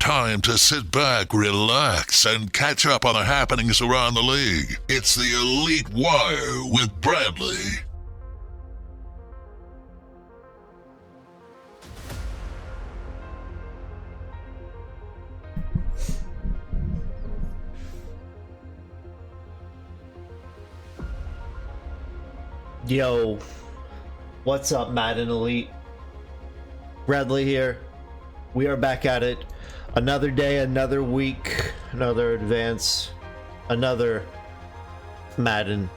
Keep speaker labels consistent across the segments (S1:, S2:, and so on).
S1: time to sit back, relax, and catch up on the happenings around the league. It's the Elite Wire with Bradley.
S2: Yo, what's up, Madden Elite? Bradley here. We are back at it. Another day, another week, another advance, another Madden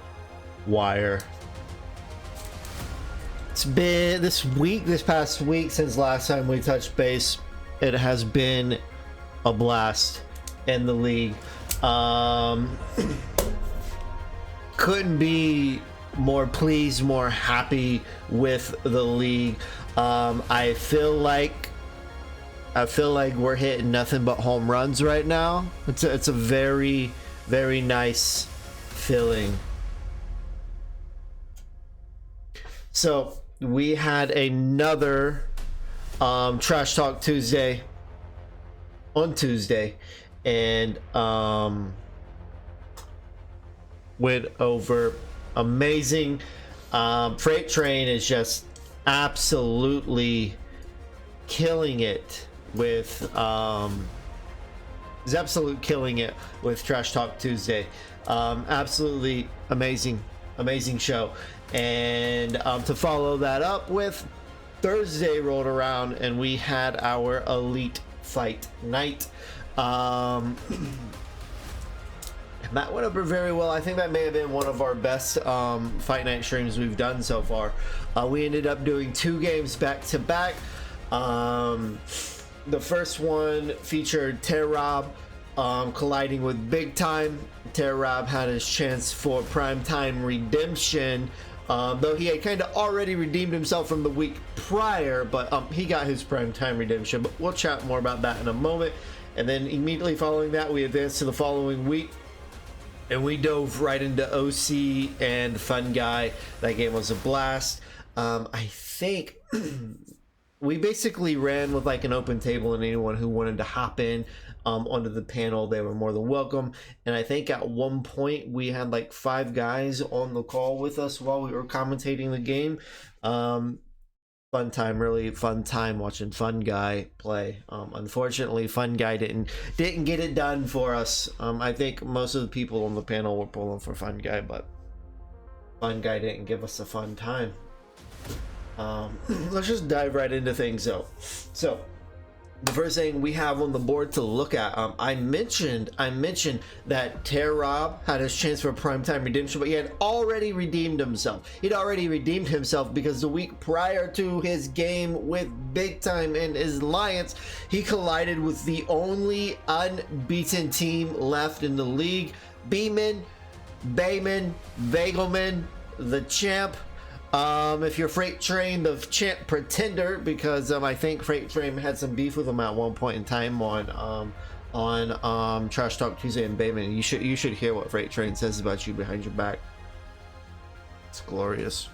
S2: Wire. It's been this past week since last time we touched base. It has been a blast in the league. Couldn't be more pleased, more happy with the league. I feel like we're hitting nothing but home runs right now. It's a very, very nice feeling. So we had another Trash Talk Tuesday on Tuesday, and went over amazing. Freight Train is just absolutely killing it with Trash Talk Tuesday. Absolutely amazing show. And to follow that up with, Thursday rolled around and we had our Elite Fight Night. That went over very well. I think that may have been one of our best Fight Night streams we've done so far. We ended up doing 2 games back to back. The first one featured Terrob colliding with Big Time. Terrob had his chance for primetime redemption, though he had kind of already redeemed himself from the week prior, but he got his primetime redemption. But we'll chat more about that in a moment. And then immediately following that, we advanced to the following week, and we dove right into OC and Fun Guy. That game was a blast. I think we basically ran with like an open table, and anyone who wanted to hop in onto the panel, they were more than welcome. And I think at one point we had like 5 guys on the call with us while we were commentating the game. Fun time, really fun time watching Fun Guy play. Unfortunately, Fun Guy didn't get it done for us. I think most of the people on the panel were pulling for Fun Guy, but Fun Guy didn't give us a fun time. Let's just dive right into things though. So the first thing we have on the board to look at, I mentioned that Terrob had his chance for primetime redemption, but he had already redeemed himself. He'd already redeemed himself because the week prior to his game with Big Time and his Alliance, he collided with the only unbeaten team left in the league, Bayman, Vagelman, the champ. If you're Freight Train, the champ pretender, because I think Freight Train had some beef with him at one point in time on Trash Talk Tuesday and Bayman. You should hear what Freight Train says about you behind your back. It's glorious.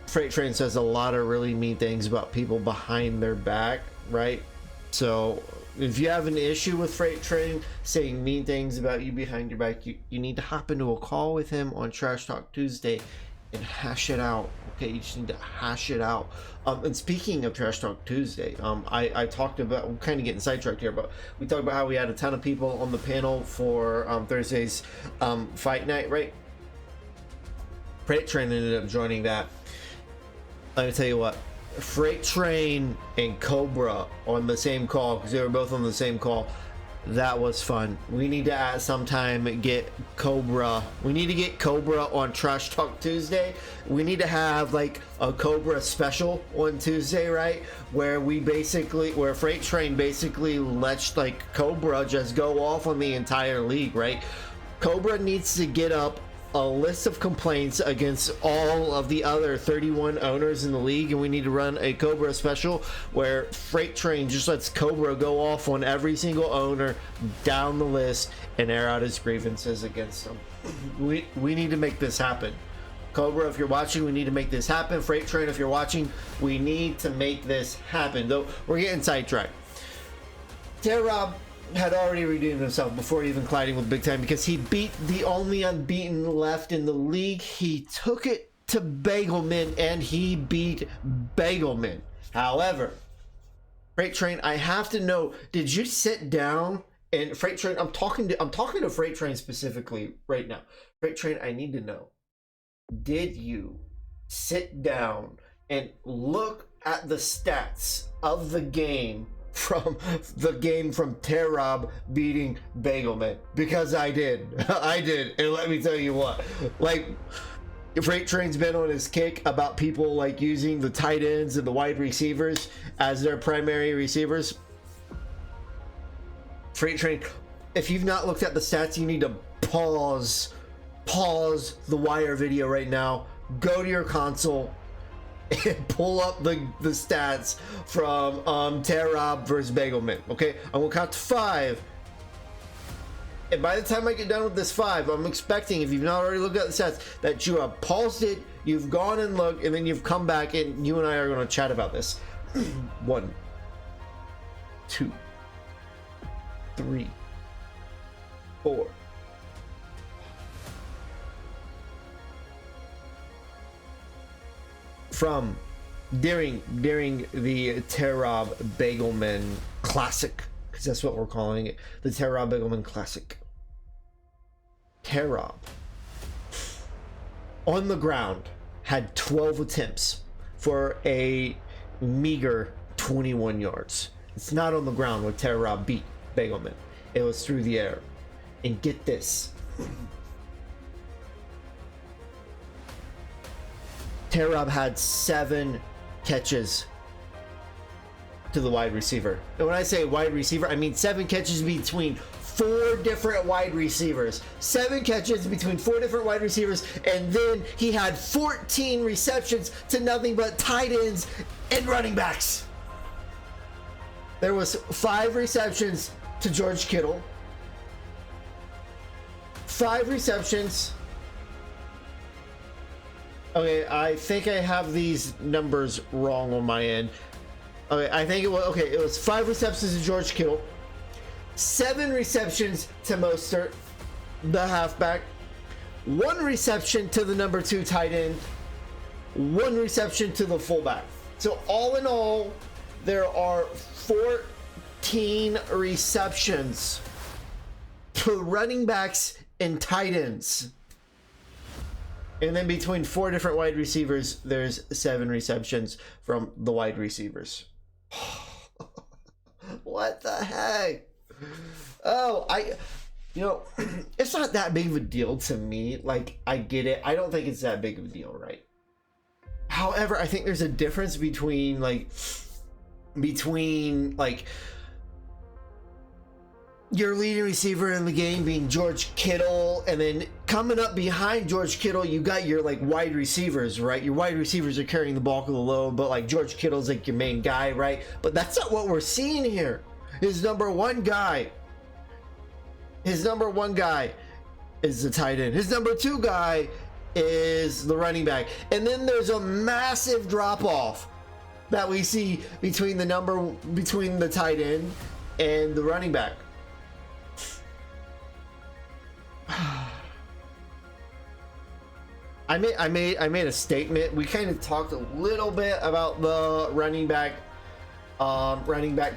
S2: Freight Train says a lot of really mean things about people behind their back, right? So if you have an issue with Freight Train saying mean things about you behind your back, you need to hop into a call with him on Trash Talk Tuesday and hash it out. Okay, you just need to hash it out. And speaking of Trash Talk Tuesday, I talked about, I'm kind of getting sidetracked here, but we talked about how we had a ton of people on the panel for Thursday's Fight Night, right? Freight Train ended up joining that. Let me tell you what, Freight Train and Cobra on the same call, because they were both on the same call. That was fun. We need to at some time get Cobra. We need to get Cobra on Trash Talk Tuesday. We need to have like a Cobra special on Tuesday, right? Where Freight Train basically lets like Cobra just go off on the entire league, right? Cobra needs to get up a list of complaints against all of the other 31 owners in the league, and we need to run a Cobra special where Freight Train just lets Cobra go off on every single owner down the list and air out his grievances against them. We need to make this happen. Cobra, if you're watching, we need to make this happen. Freight Train, if you're watching, we need to make this happen. Though we're getting sidetracked. Terrob had already redeemed himself before even colliding with Big Time because he beat the only unbeaten left in the league. He took it to Bagelman and he beat Bagelman. However, Freight Train, I have to know, did you sit down and Freight Train, I'm talking to Freight Train specifically right now. Freight Train, I need to know, did you sit down and look at the stats of the game from Terrob beating Bagelman? Because I did. I did. And let me tell you what, like, Freight Train's been on his kick about people like using the tight ends and the wide receivers as their primary receivers. Freight Train, if you've not looked at the stats, you need to pause the Wire video right now, go to your console and pull up the stats from Terrob versus Bagelman. Okay, I'm gonna count to 5, and by the time I get done with this 5, I'm expecting, if you've not already looked at the stats, that you have paused it, you've gone and looked, and then you've come back and you and I are going to chat about this. 1, 2, 3, 4. From during the Terrob Bagelman Classic, because that's what we're calling it, the Terrob Bagelman Classic. Terrob on the ground had 12 attempts for a meager 21 yards. It's not on the ground where Terrob beat Bagelman. It was through the air. And get this, Terrob had 7 catches to the wide receiver. And when I say wide receiver, I mean 7 catches between 4 different wide receivers. 7 catches between 4 different wide receivers, and then he had 14 receptions to nothing but tight ends and running backs. There was 5 receptions to George Kittle. 5 receptions. Okay, I think I have these numbers wrong on my end. Okay, I think it was 5 receptions to George Kittle, 7 receptions to Mostert, the halfback, 1 reception to the number 2 tight end, 1 reception to the fullback. So all in all, there are 14 receptions to running backs and tight ends. And then between 4 different wide receivers, there's 7 receptions from the wide receivers. What the heck? Oh, it's not that big of a deal to me. Like, I get it. I don't think it's that big of a deal, right? However, I think there's a difference between your leading receiver in the game being George Kittle, and then coming up behind George Kittle, you got your wide receivers, right? Your wide receivers are carrying the bulk of the load, but George Kittle's your main guy, right? But that's not what we're seeing here. His number one guy is the tight end. His number 2 guy is the running back. And then there's a massive drop off that we see between the tight end and the running back. I made a statement. We kind of talked a little bit about the running back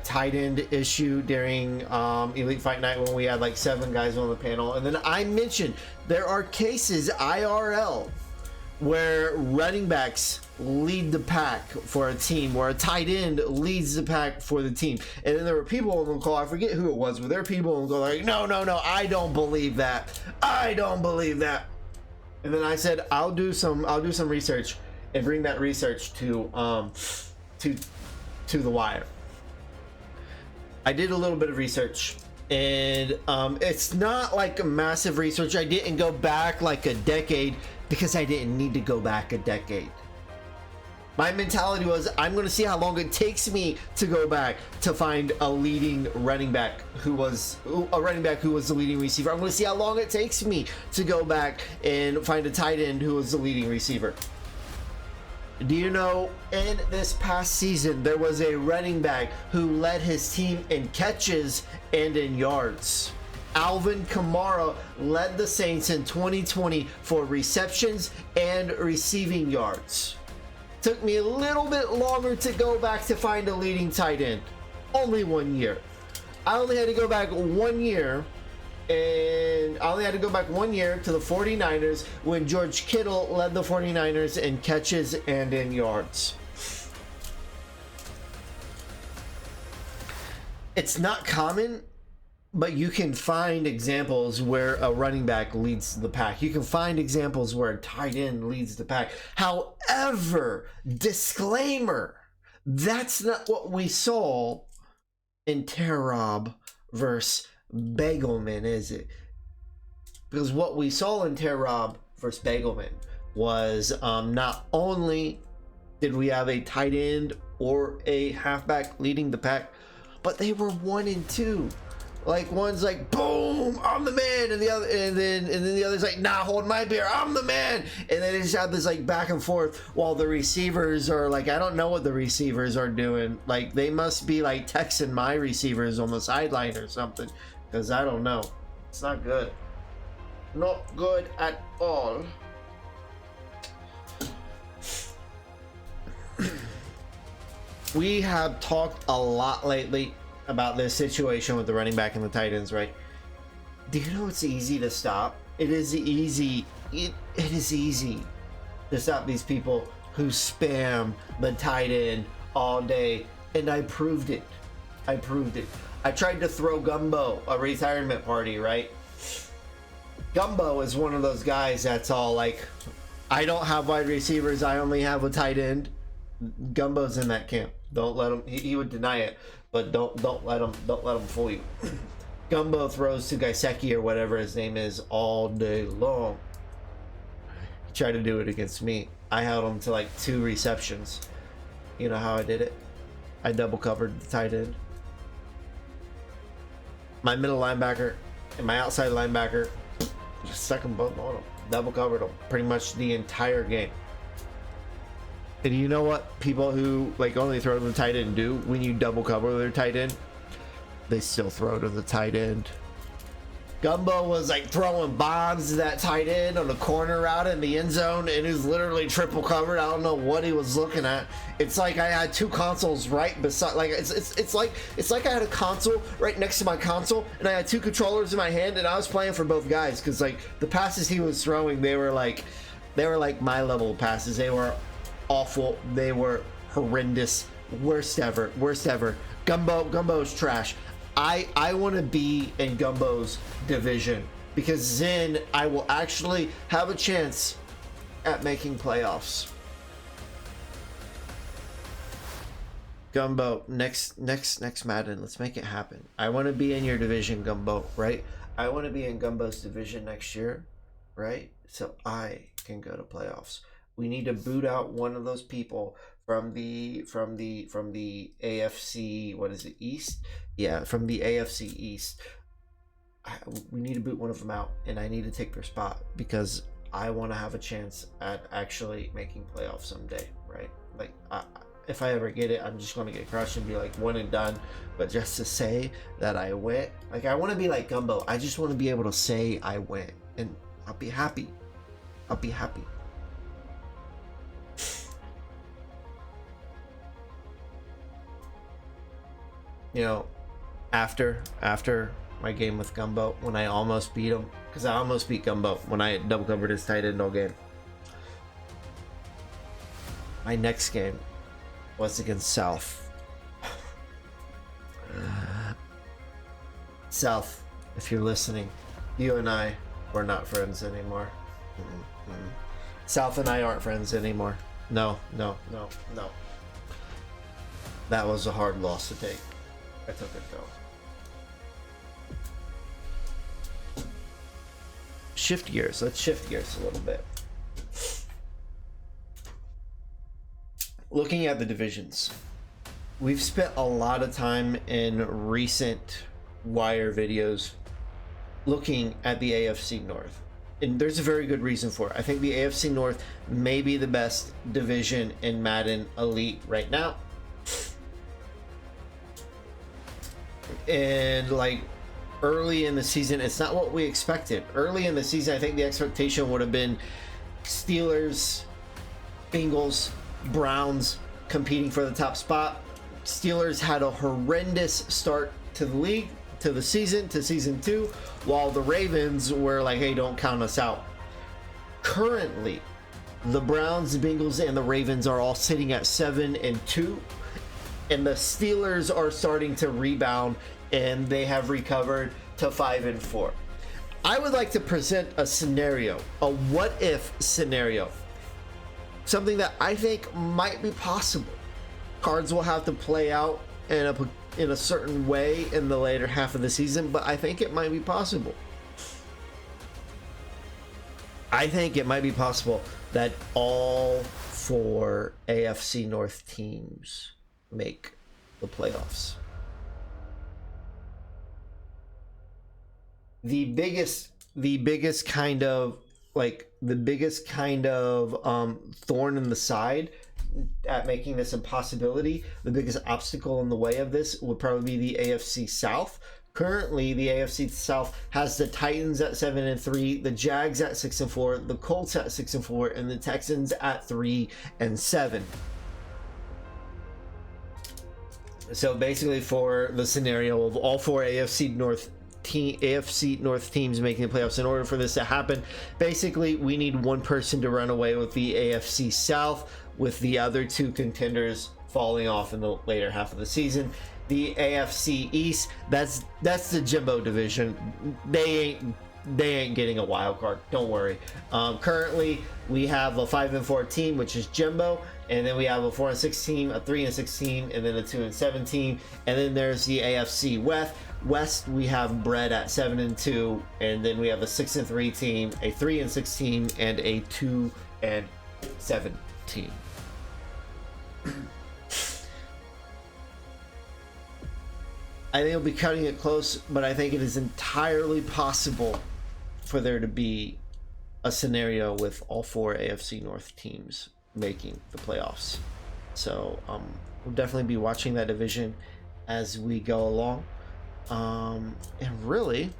S2: tight end issue during Elite Fight Night when we had 7 guys on the panel, and then I mentioned there are cases IRL where running backs lead the pack for a team, where a tight end leads the pack for the team. And then there were people on the call, I forget who it was, but there were people on the call no, I don't believe that. And then I said I'll do some research and bring that research to the Wire. I did a little bit of research, and it's not a massive research. I didn't go back a decade because I didn't need to go back a decade. My mentality was, I'm going to see how long it takes me to go back to find a leading running back who was the leading receiver. I'm going to see how long it takes me to go back and find a tight end who was the leading receiver. Do you know in this past season there was a running back who led his team in catches and in yards? Alvin Kamara led the Saints in 2020 for receptions and receiving yards. Took me a little bit longer to go back to find a leading tight end. Only 1 year. I only had to go back 1 year. And I only had to go back 1 year to the 49ers when George Kittle led the 49ers in catches and in yards. It's not common, but you can find examples where a running back leads the pack. You can find examples where a tight end leads the pack. However, disclaimer, that's not what we saw in Terrob versus Bagelman, is it? Because what we saw in Terrob versus Bagelman was not only did we have a tight end or a halfback leading the pack, but they were 1 and 2. Like one's like, boom, I'm the man, and then the other's like, nah, hold my beer, I'm the man. And then they just have this like back and forth while the receivers are like, I don't know what the receivers are doing. Like they must be like texting my receivers on the sideline or something, because I don't know. It's not good. Not good at all. We have talked a lot lately about this situation with the running back and the tight ends, right? Do you know it's easy to stop? It is easy. It is easy to stop these people who spam the tight end all day, and I proved it. I tried to throw Gumbo a retirement party, right? Gumbo is one of those guys that's all like, I don't have wide receivers, I only have a tight end. Gumbo's in that camp. Don't let him. He would deny it, but don't let him fool you. Gumbo throws to Gaiseki or whatever his name is all day long. He tried to do it against me. I held him to like 2 receptions. You know how I did it? I double covered the tight end. My middle linebacker and my outside linebacker, just stuck them both on him. Double covered them pretty much the entire game. And you know what people who like only throw to the tight end do when you double cover their tight end? They still throw to the tight end. Gumbo was like throwing bombs to that tight end on the corner route in the end zone, and he was literally triple covered. I don't know what he was looking at. It's like I had 2 consoles right beside, like it's like I had a console right next to my console, and I had 2 controllers in my hand, and I was playing for both guys because like the passes he was throwing, they were like my level of passes. They were awful. They were horrendous. Worst ever. Gumbo's trash. I want to be in Gumbo's division because then I will actually have a chance at making playoffs. Gumbo, next Madden, let's make it happen. I want to be in your division, Gumbo, right? I want to be in Gumbo's division next year, right? So I can go to playoffs. We need to boot out one of those people from the AFC, what is it, East? Yeah, from the AFC East. We need to boot one of them out, and I need to take their spot because I want to have a chance at actually making playoffs someday, right? Like, if I ever get it, I'm just going to get crushed and be like 1 and done. But just to say that I went, like I want to be like Gumbo. I just want to be able to say I went, and I'll be happy. You know, after my game with Gumbo, when I almost beat him, because I almost beat Gumbo when I double covered his tight end all game. My next game was against South. South, if you're listening, you and I were not friends anymore. South and I aren't friends anymore. No. That was a hard loss to take. I took it though. Shift gears. Let's shift gears a little bit. Looking at the divisions, we've spent a lot of time in recent Wire videos looking at the AFC North. and there's a very good reason for it. I think the AFC North may be the best division in Madden Elite right now. And like early in the season, it's not what we expected. Early in the season, I think the expectation would have been Steelers, Bengals, Browns competing for the top spot. Steelers had a horrendous start to the league, to the season, to season 2, while the Ravens were like, hey, don't count us out. Currently, the Browns, the Bengals, and the Ravens are all sitting at 7-2, and the Steelers are starting to rebound, and they have recovered to 5-4. I would like to present a scenario, a what-if scenario, something that I think might be possible. Cards will have to play out in a certain way in the later half of the season, but I think it might be possible. I think it might be possible that all 4 AFC North teams make the playoffs. The biggest kind of thorn in the side at making this a possibility, the biggest obstacle in the way of this would probably be the AFC South. Currently, the AFC South has the Titans at 7-3, the Jags at 6-4, the Colts at 6-4, and the Texans at 3-7. So basically, for the scenario of all 4 AFC North teams making the playoffs, in order for this to happen, basically we need one person to run away with the AFC South, with the other 2 contenders falling off in the later half of the season. The AFC East, that's the Jimbo division. They ain't getting a wild card, don't worry. Currently we have a 5-4 team, which is Jimbo, and then we have a 4-6 team, a 3-6 team, and then a 2-7 team, and then there's the AFC West. We have Brett at 7-2, and then we have a 6-3 team, a 3-6 team, and a 2-7 team. I think it'll be cutting it close, but I think it is entirely possible for there to be a scenario with all 4 AFC North teams making the playoffs. So we'll definitely be watching that division as we go along. And really,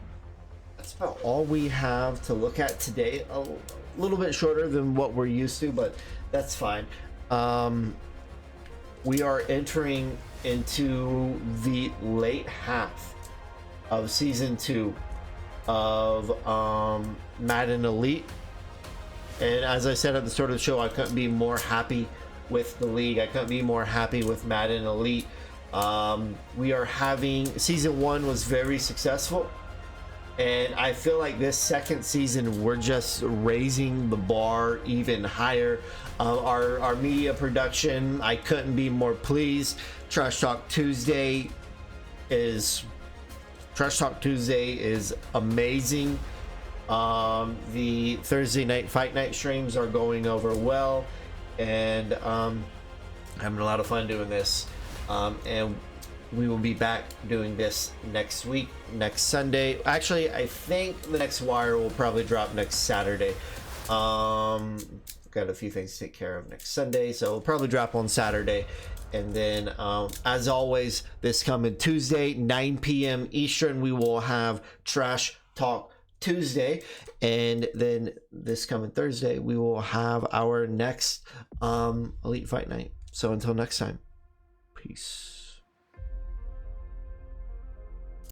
S2: that's about all we have to look at today. A little bit shorter than what we're used to, but that's fine. We are entering into the late half of season 2 of Madden Elite, and as I said at the start of the show, I couldn't be more happy with the league. I couldn't be more happy with Madden Elite. We are having season 1 was very successful, and I feel like this second season we're just raising the bar even higher. Our media production, I couldn't be more pleased. Trash Talk Tuesday is amazing. The Thursday night fight night streams are going over well, and having a lot of fun doing this. And we will be back doing this next week, next Sunday. Actually, I think the next wire will probably drop next Saturday. Got a few things to take care of next Sunday, so it'll probably drop on Saturday. And then as always, this coming Tuesday, 9 p.m. Eastern, we will have Trash Talk Tuesday, and then this coming Thursday we will have our next Elite Fight Night. So until next time, peace.